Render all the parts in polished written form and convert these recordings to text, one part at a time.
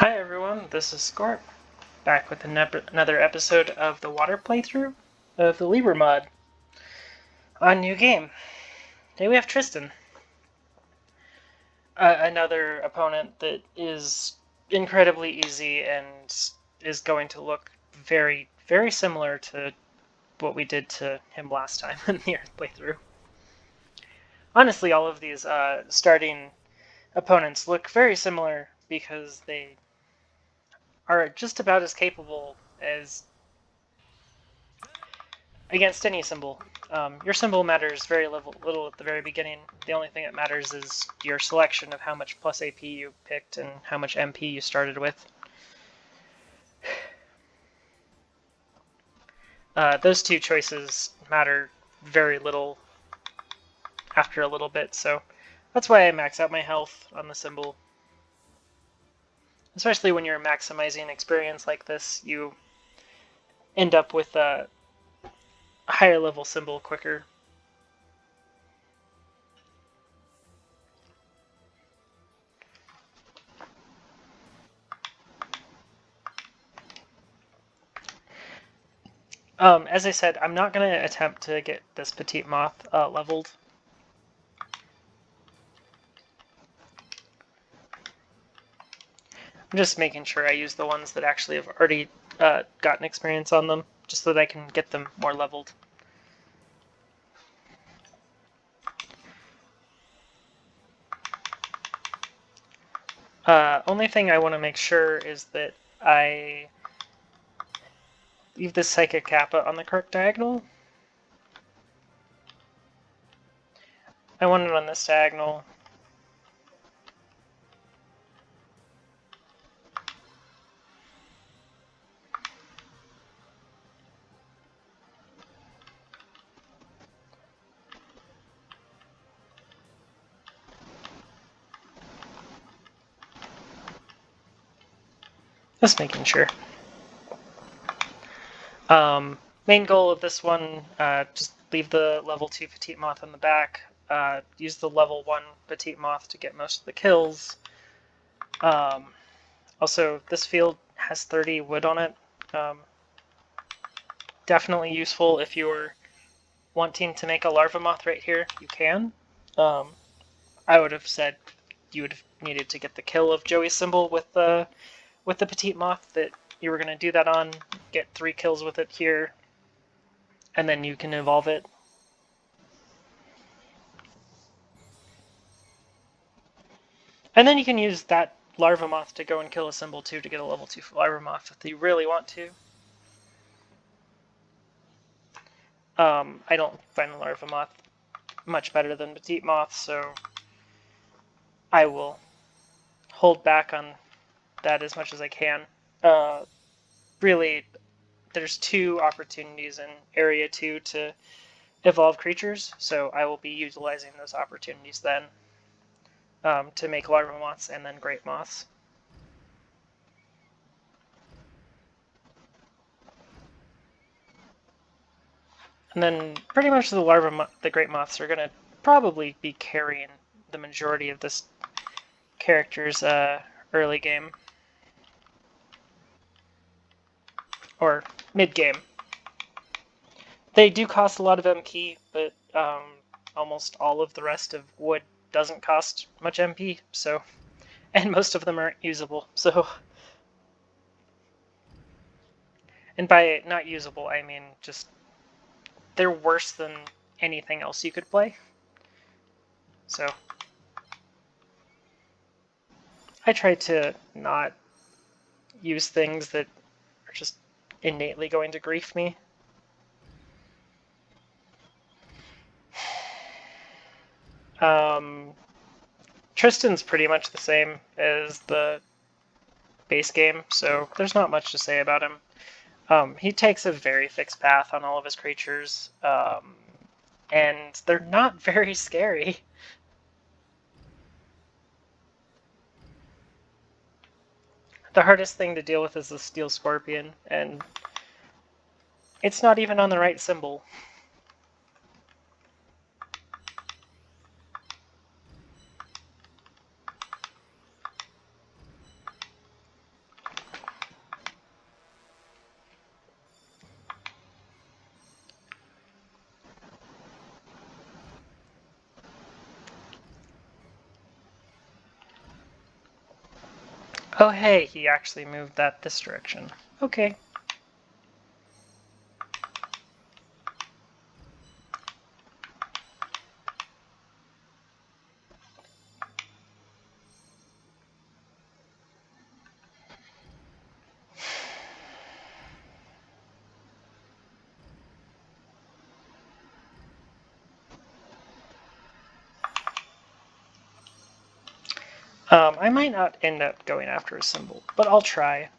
Hi everyone, this is Scorp, back with another episode of the water playthrough of the Libra mod on New Game. Today we have Tristan, another opponent that is incredibly easy and is going to look very, very similar to what we did to him last time in the Earth playthrough. Honestly, all of these starting opponents look very similar because they are just about as capable as against any symbol. Your symbol matters very little at the very beginning. The only thing that matters is your selection of how much plus AP you picked and how much MP you started with. Those two choices matter very little after a little bit, so that's why I max out my health on the symbol. Especially when you're maximizing experience like this, you end up with a higher level symbol quicker. As I said, I'm not going to attempt to get this Petite Moth leveled. I'm just making sure I use the ones that actually have already gotten experience on them, just so that I can get them more leveled. Only thing I want to make sure is that I leave this Psychic Kappa on the correct diagonal. I want it on this diagonal. Just making sure. Main goal of this one, just leave the level 2 Petite Moth on the back. Use the level 1 Petite Moth to get most of the kills. Also, this field has 30 wood on it. Definitely useful if you're wanting to make a larva moth right here. You can. I would have said you would have needed to get the kill of Joey's symbol with the Petite Moth that you were going to do that on. Get 3 kills with it here, and then you can evolve it. And then you can use that larva moth to go and kill a symbol too to get a level 2 larva moth if you really want to. I don't find the larva moth much better than Petite Moth, so I will hold back on that as much as I can. Really, there's 2 opportunities in Area 2 to evolve creatures, so I will be utilizing those opportunities then to make larva moths and then great moths. And then pretty much the great moths are going to probably be carrying the majority of this character's early game. Or mid-game. They do cost a lot of MP, but almost all of the rest of wood doesn't cost much MP, so... And most of them aren't usable, so... And by not usable, I mean just... They're worse than anything else you could play. So... I try to not use things that are just innately going to grief me. Tristan's pretty much the same as the base game, so there's not much to say about him. He takes a very fixed path on all of his creatures, and they're not very scary. The hardest thing to deal with is the Steel Scorpion, and it's not even on the right symbol. Oh hey, he actually moved that this direction. Okay. I might not end up going after a symbol, but I'll try.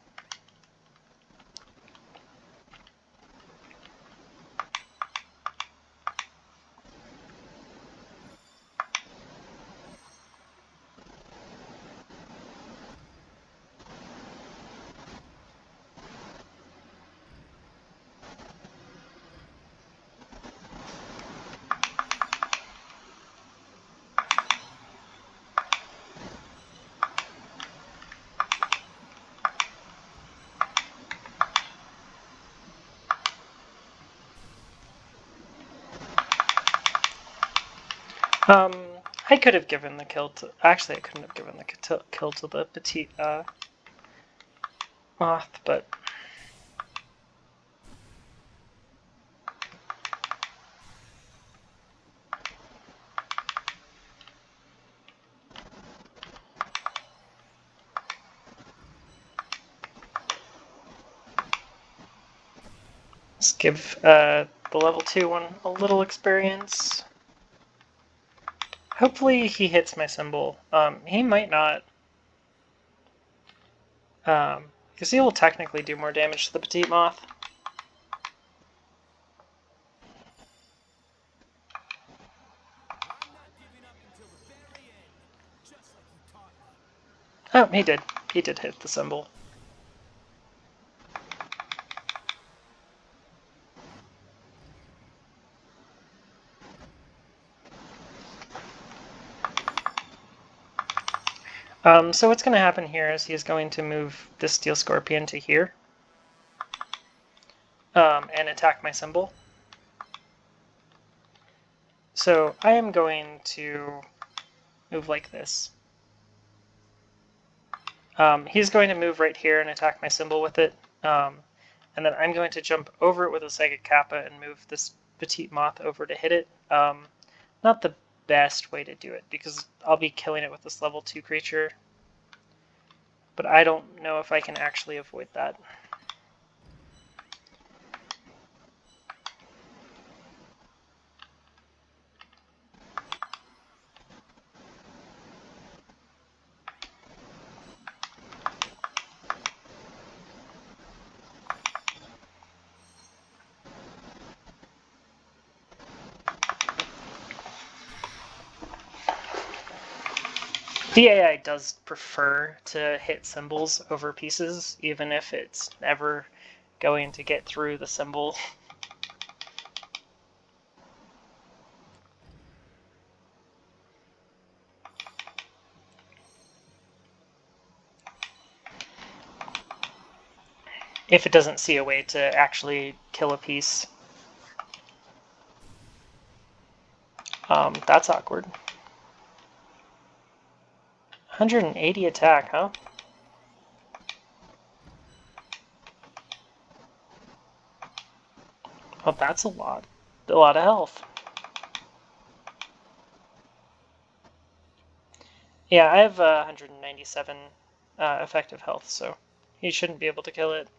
I could have given the kill to... Actually, I couldn't have given the kill to the petite moth, but... Let's give the level 2 one a little experience. Hopefully he hits my symbol. He might not. Because he will technically do more damage to the petite moth. Oh, he did. He did hit the symbol. So what's going to happen here is he's going to move this steel scorpion to here and attack my symbol. So I am going to move like this. He's going to move right here and attack my symbol with it. And then I'm going to jump over it with a Psychic Kappa and move this petite moth over to hit it. Not the best way to do it because I'll be killing it with this level 2 creature. But I don't know if I can actually avoid that. The AI does prefer to hit symbols over pieces, even if it's never going to get through the symbol. If it doesn't see a way to actually kill a piece. That's awkward. 180 attack, huh? Well, that's a lot of health. Yeah, I have 197 effective health, so he shouldn't be able to kill it.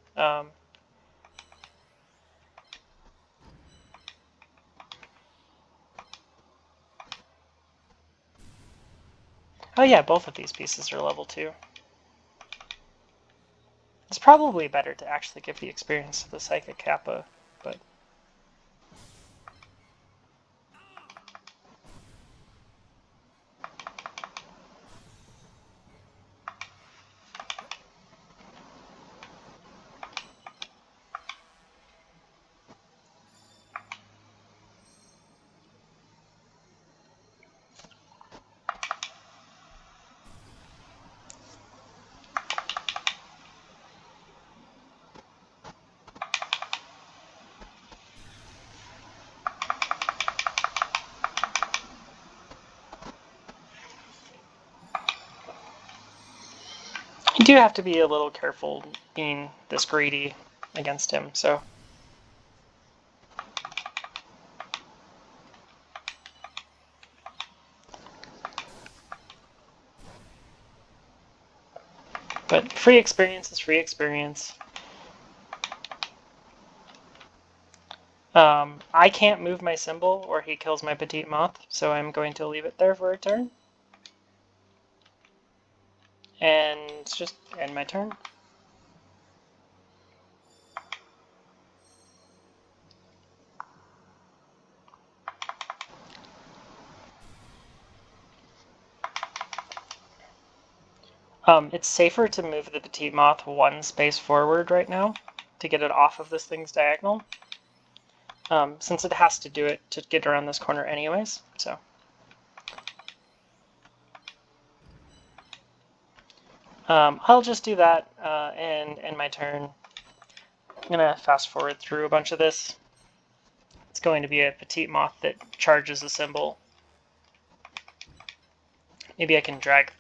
Oh yeah, both of these pieces are level 2. It's probably better to actually give the experience to the Psychic Kappa, but... You do have to be a little careful being this greedy against him, so... But free experience is free experience. I can't move my symbol or he kills my petite moth, so I'm going to leave it there for a turn. And just end my turn. It's safer to move the petite moth one space forward right now to get it off of this thing's diagonal, since it has to do it to get around this corner anyways, so. I'll just do that and end my turn. I'm going to fast forward through a bunch of this. It's going to be a petite moth that charges a symbol. Maybe I can drag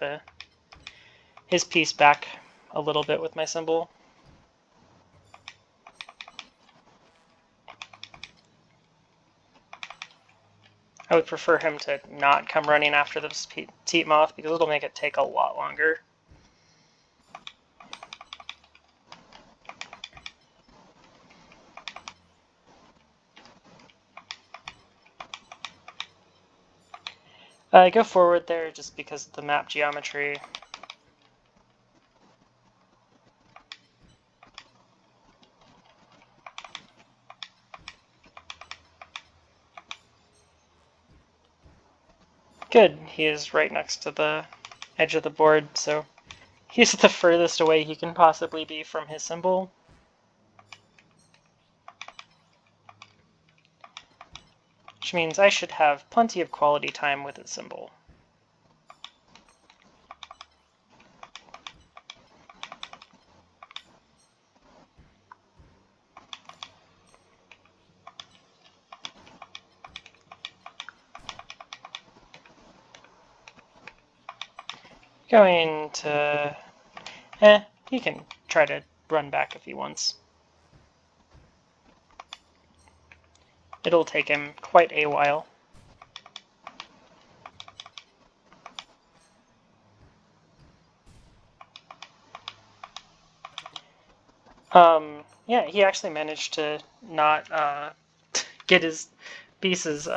his piece back a little bit with my symbol. I would prefer him to not come running after this petite moth because it'll make it take a lot longer. I go forward there just because of the map geometry. Good, he is right next to the edge of the board, so he's the furthest away he can possibly be from his symbol. Which means I should have plenty of quality time with his symbol. Going to... he can try to run back if he wants. It'll take him quite a while. Yeah, he actually managed to not get his pieces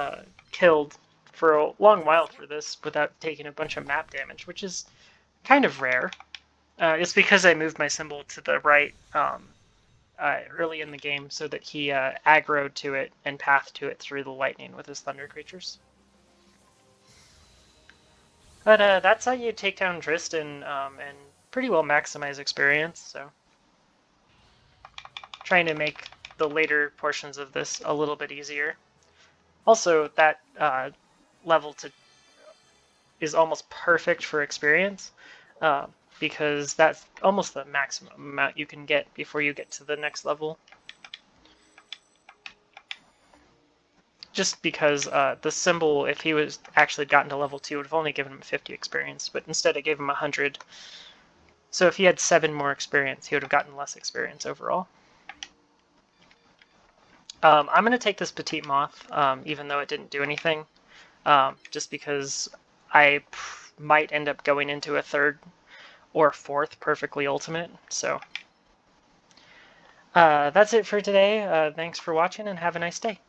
killed for a long while for this without taking a bunch of map damage, which is kind of rare. It's because I moved my symbol to the right early in the game so that he aggroed to it and pathed to it through the lightning with his thunder creatures. But that's how you take down Tristan and pretty well maximize experience, so trying to make the later portions of this a little bit easier. Also, that level is almost perfect for experience because that's almost the maximum amount you can get before you get to the next level. Just because the symbol, if he was actually gotten to level 2, would have only given him 50 experience, but instead it gave him 100. So if he had 7 more experience, he would have gotten less experience overall. I'm going to take this petite moth, even though it didn't do anything, just because I might end up going into a 3rd or 4th perfectly ultimate. So that's it for today. Thanks for watching and have a nice day.